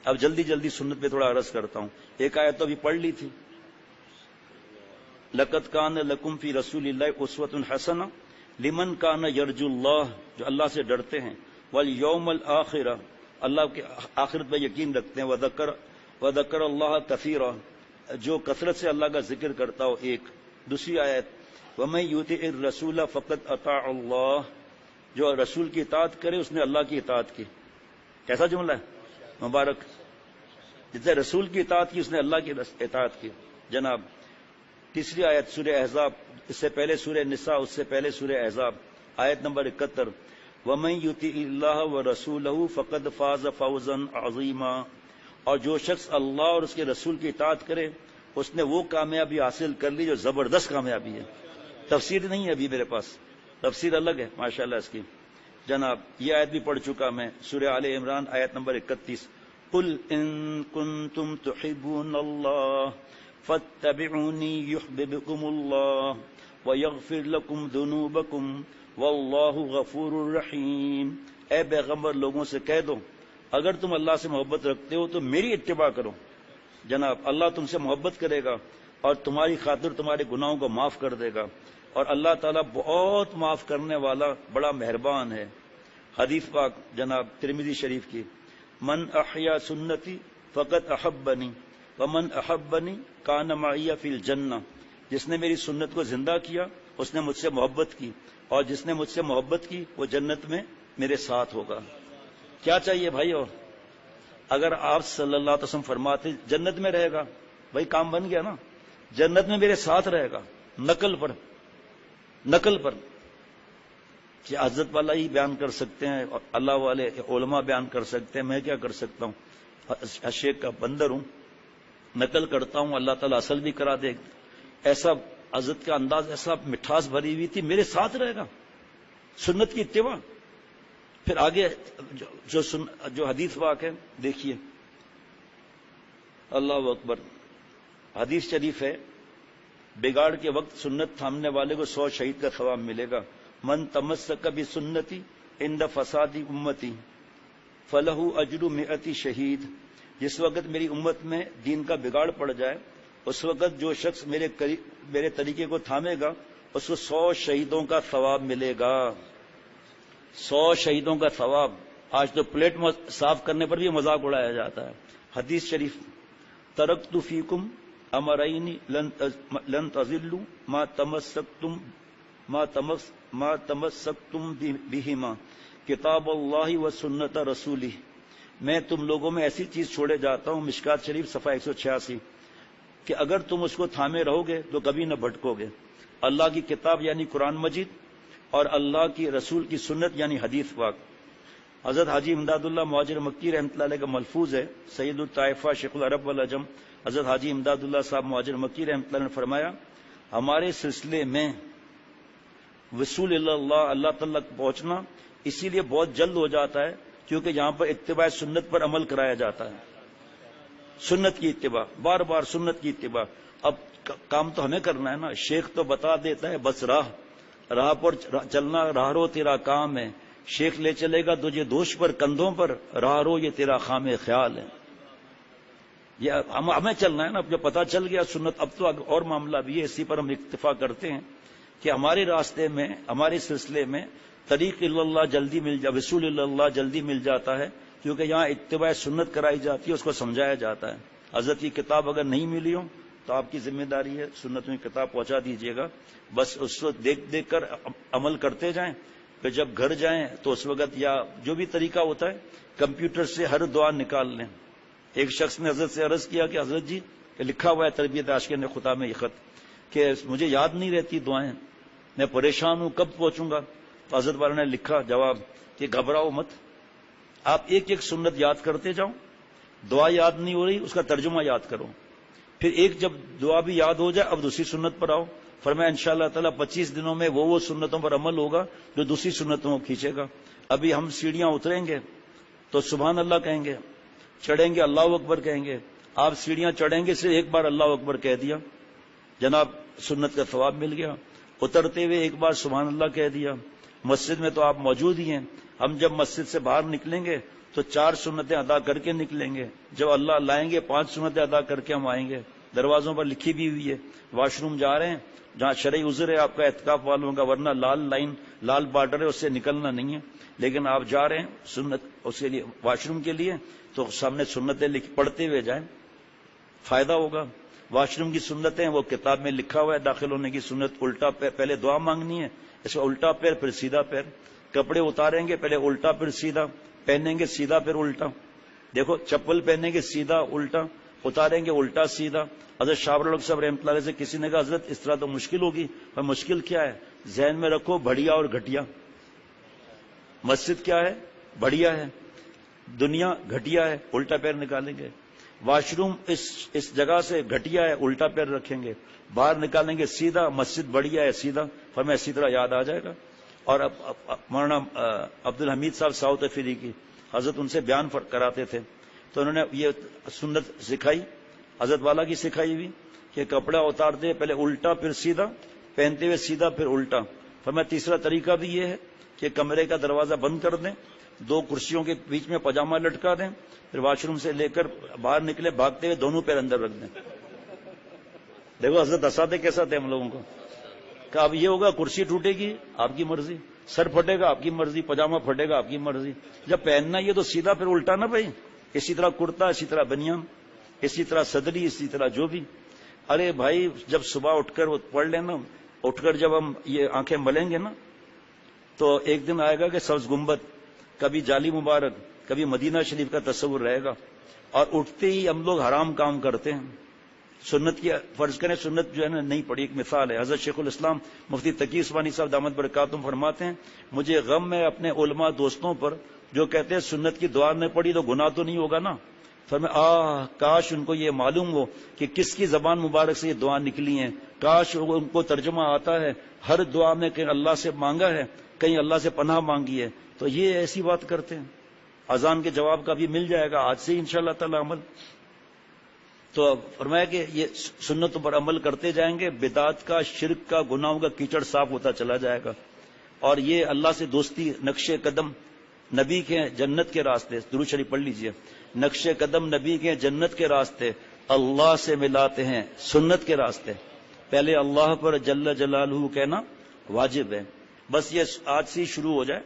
اب جلدی جلدی سنت پہ تھوڑا عرض کرتا ہوں. ایک آیت تو ابھی پڑھ لی تھی، لقد کان لکم فی رسول اللہ اسوۃ حسنہ لمن کان یرجو اللہ، جو اللہ سے ڈرتے ہیں، والیوم الآخر، اللہ کے آخرت پہ یقین رکھتے ہیں، وذکر اللہ کثیرا، جو کثرت سے اللہ کا ذکر کرتا ہو. ایک دوسری آیت ومن یطع الرسول فقد اطاع اللہ، جو رسول کی اطاعت کرے اس نے اللہ کی اطاعت کی. کیسا جملہ ہے مبارک، جس نے رسول کی اطاعت کی اس نے اللہ کی اطاعت کی. جناب تیسری آیت سورہ احزاب، اس سے پہلے سورہ نساء، اس سے پہلے سورہ احزاب، آیت نمبر 71 ومن یطع اللہ ورسولہ فقد فاز فوزا عظیما، اور جو شخص اللہ اور اس کے رسول کی اطاعت کرے اس نے وہ کامیابی حاصل کر لی جو زبردست کامیابی ہے. تفسیر نہیں ہے ابھی میرے پاس، تفسیر الگ ہے ماشاءاللہ اس کی. جناب یہ آیت بھی پڑھ چکا میں، سورہ آل عمران آیت نمبر 31 قل ان کنتم تحبون اللہ فاتبعونی یحببکم اللہ ویغفر لکم ذنوبکم واللہ غفور الرحیم. اے پیغمبر لوگوں سے کہہ دو اگر تم اللہ سے محبت رکھتے ہو تو میری اتباع کرو. جناب اللہ تم سے محبت کرے گا اور تمہاری خاطر تمہارے گناہوں کو معاف کر دے گا، اور اللہ تعالیٰ بہت معاف کرنے والا بڑا مہربان ہے. حدیث پاک جناب ترمذی شریف کی، من احیا سنتی فقد احبنی ومن احبنی کان معی فی الجنہ، جس نے میری سنت کو زندہ کیا اس نے مجھ سے محبت کی، اور جس نے مجھ سے محبت کی وہ جنت میں میرے ساتھ ہوگا. کیا چاہیے بھائی؟ اور اگر آپ صلی اللہ علیہ وسلم فرماتے جنت میں رہے گا، بھائی کام بن گیا نا، جنت میں میرے ساتھ رہے گا. نقل پر کہ حضرت والا ہی بیان کر سکتے ہیں، اللہ والے علماء بیان کر سکتے ہیں، میں کیا کر سکتا ہوں؟ شیخ کا بندر ہوں، نقل کرتا ہوں، اللہ تعالیٰ اصل بھی کرا دے. ایسا حضرت کا انداز، ایسا مٹھاس بھری ہوئی تھی، میرے ساتھ رہے گا، سنت کی اتباع. پھر آگے جو حدیث واقع ہے دیکھیے، اللہ اکبر. حدیث شریف ہے بگاڑ کے وقت سنت تھامنے والے کو 100 شہید کا ثواب ملے گا. من تمسک بسنتی عند فساد امتی فلہ اجر 100 شہید. جس وقت میری امت میں دین کا بگاڑ پڑ جائے اس وقت جو شخص میرے طریقے کو تھامے گا اس کو 100 شہیدوں کا ثواب ملے گا. 100 شہیدوں کا ثواب. آج تو پلیٹ صاف کرنے پر بھی مذاق اڑایا جاتا ہے. حدیث شریف ترکت فیکم امرین لن تضلوا ما تمسکتم بہما کتاب اللہ و سنت رسولہ. میں تم لوگوں میں ایسی چیز چھوڑے جاتا ہوں، مشکات شریف صفحہ 186، کہ اگر تم اس کو تھامے رہو گے تو کبھی نہ بھٹکو گے. اللہ کی کتاب یعنی قرآن مجید اور اللہ کی رسول کی سنت یعنی حدیث پاک. حضرت حاجی امداد اللہ مہاجر مکی رحمۃ اللہ علیہ کا ملفوظ ہے، سید الطائفہ شیخ العرب والعجم حضرت حاجی امداد اللہ صاحب مہاجر مکی رحمۃ اللہ نے فرمایا، ہمارے سلسلے میں وصول اللہ تعالیٰ تک پہنچنا اسی لیے بہت جلد ہو جاتا ہے کیونکہ یہاں پر اتباع سنت پر عمل کرایا جاتا ہے. سنت کی اتباع، بار بار سنت کی اتباع. اب کام تو ہمیں کرنا ہے نا. شیخ تو بتا دیتا ہے بس راہ پر چلنا راہ رو تیرا کام ہے، شیخ لے چلے گا تجھے دوش پر کندھوں پر، راہ رو یہ تیرا خام خیال ہے. یہ ہمیں چلنا ہے نا. اب جو پتہ چل گیا سنت، اب تو اور معاملہ بھی ہے، اسی پر ہم اکتفا کرتے ہیں کہ ہمارے راستے میں، ہمارے سلسلے میں طریق اللہ جلدی مل جا، وصول اللہ جلدی مل جاتا ہے کیونکہ یہاں اتباع سنت کرائی جاتی ہے، اس کو سمجھایا جاتا ہے. حضرت کی کتاب اگر نہیں ملی ہو تو آپ کی ذمہ داری ہے سنتوں کی کتاب پہنچا دیجیے گا. بس اس کو دیکھ کر عمل کرتے جائیں. پھر جب گھر جائیں تو اس وقت یا جو بھی طریقہ ہوتا ہے کمپیوٹر سے ہر دعا نکال لیں. ایک شخص نے حضرت سے عرض کیا کہ حضرت جی لکھا ہوا ہے تربیت عاشقین خدا میں یہ خط کہ مجھے یاد نہیں رہتی دعائیں، میں پریشان ہوں، کب پہنچوں گا؟ تو حضرت والا نے لکھا جواب کہ گھبراؤ مت، آپ ایک ایک سنت یاد کرتے جاؤ. دعا یاد نہیں ہو رہی اس کا ترجمہ یاد کرو. پھر ایک جب دعا بھی یاد ہو جائے اب دوسری سنت پر آؤ. فرمایا انشاءاللہ تعالیٰ 25 دنوں میں وہ سنتوں پر عمل ہوگا جو دوسری سنتوں کو کھینچے گا. ابھی ہم سیڑھیاں اتریں گے تو سبحان اللہ کہیں گے، چڑھیں گے اللہ اکبر کہیں گے. آپ سیڑھیاں چڑھیں گے صرف ایک بار اللہ اکبر کہہ دیا، جناب سنت کا ثواب مل گیا. اترتے ہوئے ایک بار سبحان اللہ کہہ دیا. مسجد میں تو آپ موجود ہی ہیں، ہم جب مسجد سے باہر نکلیں گے تو 4 سنتیں ادا کر کے نکلیں گے. جب اللہ لائیں گے 5 سنتیں ادا کر کے ہم آئیں گے. دروازوں پر لکھی بھی ہوئی ہے واش روم جا رہے ہیں جہاں شرعی عذر ہے آپ کا اعتکاف والوں کا, ورنہ لال لائن لال بارڈر ہے اس سے نکلنا نہیں ہے. لیکن آپ جا رہے ہیں سنت اس کے لیے واش روم کے لیے تو سامنے سنتیں پڑھتے ہوئے جائیں, فائدہ ہوگا. واش روم کی سنتیں وہ کتاب میں لکھا ہوا ہے. داخل ہونے کی سنت الٹا پیر, پہلے دعا مانگنی ہے, اس کا الٹا پیر پھر سیدھا پیر. کپڑے اتاریں گے پہلے الٹا پھر سیدھا, پہنیں گے سیدھا پھر الٹا. دیکھو چپل پہنیں گے سیدھا الٹا, اتاریں گے الٹا سیدھا. حضرت شاہ لوگ سب رحمۃ اللہ علیہ سے کسی نے کہا حضرت اس طرح تو مشکل ہوگی. پر مشکل کیا ہے, ذہن میں رکھو بڑھیا اور گھٹیا. مسجد کیا ہے, بڑھیا ہے, دنیا گھٹیا ہے, الٹا پیر نکالیں گے. واش روم اس جگہ سے گھٹیا ہے, الٹا پیر رکھیں گے, باہر نکالیں گے سیدھا, مسجد بڑھیا ہے سیدھا. فرمایا اسی طرح یاد آ جائے گا. اور مولانا عبد الحمید صاحب ساؤتھ افریقی حضرت ان سے بیان کراتے تھے تو انہوں نے یہ سنت سکھائی, حضرت والا کی سکھائی ہوئی کہ کپڑا اتارتے پہلے الٹا پھر سیدھا, پہنتے ہوئے سیدھا پھر الٹا. فرمایا تیسرا طریقہ بھی یہ ہے کہ کمرے کا دروازہ بند کر دیں, 2 کرسیوں کے بیچ میں پاجامہ لٹکا دیں, پھر واش روم سے لے کر باہر نکلے بھاگتے ہوئے دونوں پیر اندر رکھ دیں. دیکھو حضرت ہنساتے کیسا تھے ہم لوگوں کو کہ اب یہ ہوگا کرسی ٹوٹے گی آپ کی مرضی, سر پھٹے گا آپ کی مرضی, پاجامہ پھٹے گا آپ کی مرضی. جب پہننا یہ تو سیدھا پھر الٹا نہ بھائی. اسی طرح کرتا, اسی طرح بنیان, اسی طرح صدری, اسی طرح جو بھی. ارے بھائی جب صبح اٹھ کر پڑھ لینا, اٹھ کر جب ہم یہ آنکھیں ملیں گے نا تو ایک دن آئے گا کہ سبز گنبد, کبھی جالی مبارک, کبھی مدینہ شریف کا تصور رہے گا. اور اٹھتے ہی ہم لوگ حرام کام کرتے ہیں. سنت کی فرض کریں سنت جو ہے نا نہیں پڑھی. ایک مثال ہے, حضرت شیخ الاسلام مفتی تقی عثمانی صاحب دامت برکاتہم فرماتے ہیں مجھے غم ہے اپنے علماء دوستوں پر جو کہتے ہیں سنت کی دعا نہیں پڑھی تو گناہ تو نہیں ہوگا نا. فرمایا کاش ان کو یہ معلوم ہو کہ کس کی زبان مبارک سے یہ دعا نکلی ہیں, کاش ان کو ترجمہ آتا ہے. ہر دعا میں کہیں اللہ سے مانگا ہے, کہیں اللہ سے پناہ مانگی ہے, تو یہ ایسی بات کرتے ہیں. اذان کے جواب کا بھی مل جائے گا آج سے انشاءاللہ تعالی عمل. تو فرمایا کہ یہ سنتوں پر عمل کرتے جائیں گے, بدعت کا, شرک کا, گناہوں کا کیچڑ صاف ہوتا چلا جائے گا. اور یہ اللہ سے دوستی, نقش قدم نبی کے جنت کے راستے, درود شریف پڑھ لیجئے, نقش قدم نبی کے جنت کے راستے اللہ سے ملاتے ہیں سنت کے راستے. پہلے اللہ پر جل جلالہ کہنا واجب ہے. بس یہ آج سے شروع ہو جائے.